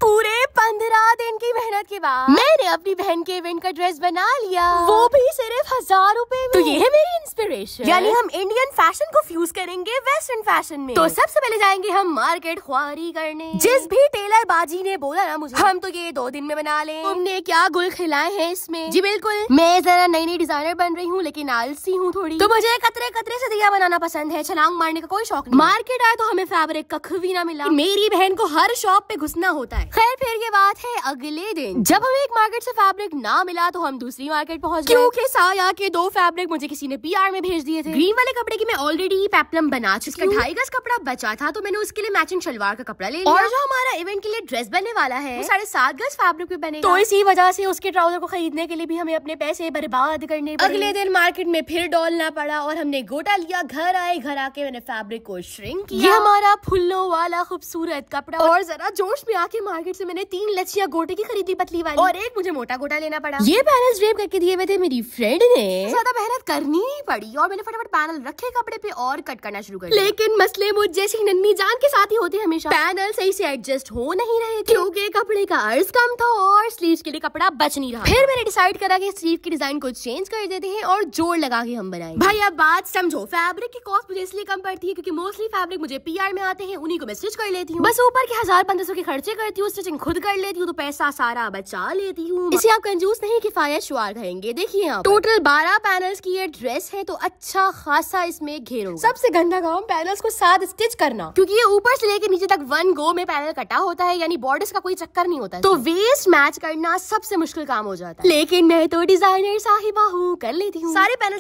पूरे 15 दिन की मेहनत के बाद मैंने अपनी बहन के इवेंट का ड्रेस बना लिया, वो भी सिर्फ 1000 रुपए में। तो ये है मेरी इंस्पिरेशन, यानी हम इंडियन फैशन को फ्यूज करेंगे वेस्टर्न फैशन में। तो सबसे पहले जाएंगे हम मार्केट ख्वारी करने। जिस भी टेलर बाजी ने बोला ना मुझे हम तो ये 2 दिन में बना लें, तुमने क्या गुल खिलाए हैं इसमें। जी बिल्कुल, मैं जरा नई नई डिजाइनर बन रही हूँ लेकिन आलसी हूँ थोड़ी, तो मुझे कतरे कतरे से दिया बनाना पसंद है, छलांग मारने का कोई शौक नहीं। मार्केट आए तो हमें फैब्रिक कख भी ना मिला, मेरी बहन को हर शॉप पे घुसना होता है। खैर फिर ये बात है अगले दिन, जब हमें एक मार्केट से फैब्रिक ना मिला तो हम दूसरी मार्केट पहुंच गए, क्योंकि साया के 2 फैब्रिक मुझे किसी ने पीआर में भेज दिए थे। ग्रीन वाले कपड़े की मैं ऑलरेडी पेप्लम बना चुकी हूँ, 2.5 गज कपड़ा बचा था तो मैंने उसके लिए मैचिंग शलवार का कपड़ा ले लिया। और जो हमारा इवेंट के लिए ड्रेस बनने वाला है वो 7.5 गज फैब्रिक पे बनेगा, तो इसी वजह से उसके ट्राउजर को खरीदने के लिए भी हमें अपने पैसे बर्बाद करने पड़े। अगले दिन मार्केट में फिर डॉलना पड़ा और हमने गोटा लिया। घर आए, घर आके मैंने फैब्रिक को श्रिंक किया। ये हमारा फुल्लों वाला खूबसूरत कपड़ा, और जरा जोश में आके मार्केट से मैंने 3 लच्छियां गोटे की खरीदी पतली वाली, और एक मुझे मोटा गोटा लेना पड़ा। ये पैनल्स ड्रेप करके दिए हुए थे मेरी फ्रेंड ने, ज्यादा मेहनत करनी नहीं पड़ी और मैंने फटाफट पैनल रखे कपड़े पे और कट करना शुरू कर दिया। लेकिन मसले मुझ जैसी नन्ही जान के साथ ही होते हैं हमेशा, पैनल सही से एडजस्ट हो नहीं रहे थे क्योंकि कपड़े का अर्ज कम था और स्लीव्स के लिए कपड़ा बच नहीं रहा। फिर मैंने डिसाइड करा कि स्लीव की डिजाइन को चेंज कर देते हैं और जोड़ लगा के हम बनाएंगे। भाई अब बात समझो, फैब्रिक की कॉस्ट मुझे इसलिए कम पड़ती है क्योंकि मोस्टली फैब्रिक मुझे पीआर में आते हैं, उन्हीं को मैं स्टिच कर लेती हूँ। बस ऊपर के 1000-1500 के खर्चे करती हूँ, स्टिचिंग खुद कर लेती हूँ, तो पैसा सारा बचा लेती हूँ। इसे आप कंजूस नहीं किफायत शुआर कहेंगे। देखिए यहाँ टोटल 12 पैनल्स की ये ड्रेस है, तो अच्छा खासा इसमें घेर होगा। सबसे गंदा काम पैनल्स को साथ स्टिच करना, क्योंकि ये ऊपर से लेके नीचे तक 1 गो में पैनल कटा होता है, यानी बॉर्डर्स का कोई चक्कर नहीं होता, तो वेस्ट मैच करना सबसे मुश्किल काम हो जाता है। लेकिन मैं तो डिजाइनर साहिबा हूँ, कर लेती हूँ सारे पैनल।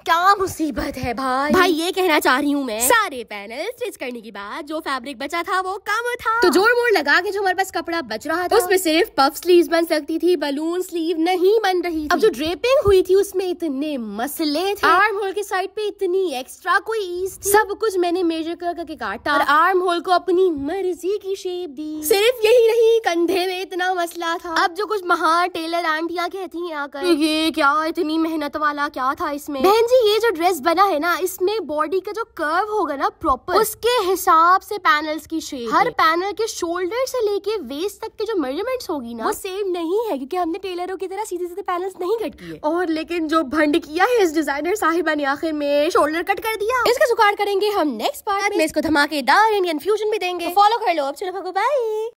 क्या मुसीबत है भाई ये कहना चाह रही हूँ मैं, सारे पैनल स्टिच करने के बाद जो फैब्रिक बचा था वो कम था, तो जोड़ मोड़ लगा के जो हमारे पास कपड़ा बच रहा था उसमें सिर्फ पफ स्लीव्स बन सकती थी, बलून स्लीव नहीं बन रही थी। अब जो ड्रेपिंग हुई थी उसमें इतने मसले थे, आर्म होल की साइड पे इतनी एक्स्ट्रा कोई ईज थी, सब कुछ मैंने मेजर करके काटा और आर्म होल को अपनी मर्जी की शेप दी। सिर्फ यही नहीं, कंधे में इतना मसला था। अब जो कुछ महान टेलर आंटियां कहती हैं आकर, ये क्या इतनी मेहनत वाला क्या था इसमें। बहन जी ये जो ड्रेस बना है ना, इसमें बॉडी का जो कर्व होगा ना प्रॉपर, उसके हिसाब से पैनल्स की शेप, हर पैनल के शोल्डर से लेके वेस्ट तक के जो मेजरमेंट्स होगी ना वो सेम नहीं है, क्योंकि हमने टेलरों की तरह सीधे सीधे पैनल्स नहीं कट किए। और लेकिन जो भंड किया है इस डिजाइनर साहिबा ने, आखिर में शोल्डर कट कर दिया। इसका जुगाड़ करेंगे हम नेक्स्ट पार्ट में, इसको धमाकेदार इंडियन फ्यूजन भी देंगे। फॉलो कर लो अब, चलो बाय।